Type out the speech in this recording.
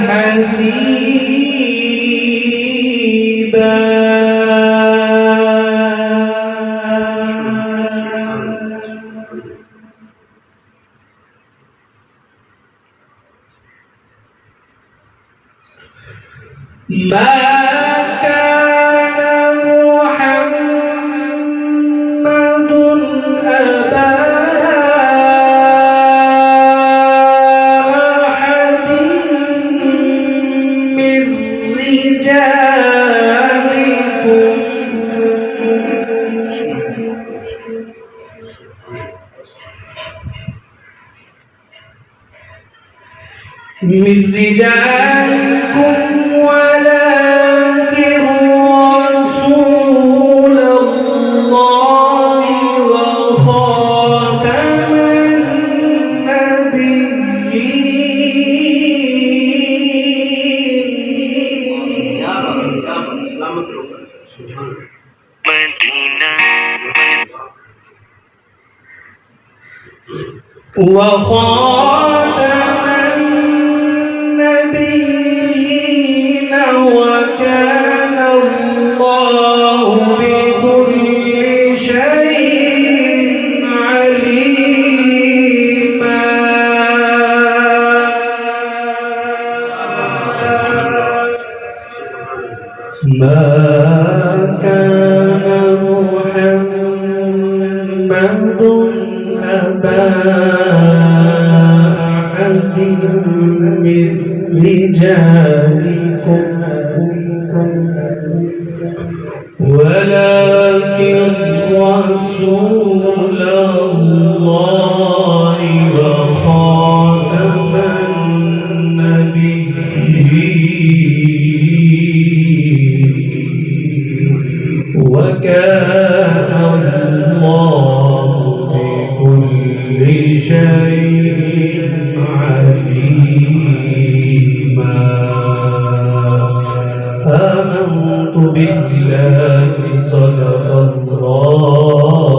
حسيبا ما كان محمد أبا أحد من رجالكم ولكن رسول الله وخاتم النبيين وكان الله بكل شيء عليما ما كان محمد أبا أحد من رجالكم ولكن رسول الله وخاتم النبيين وكان الله بكل شيء عليما آمنت بالله صدق الله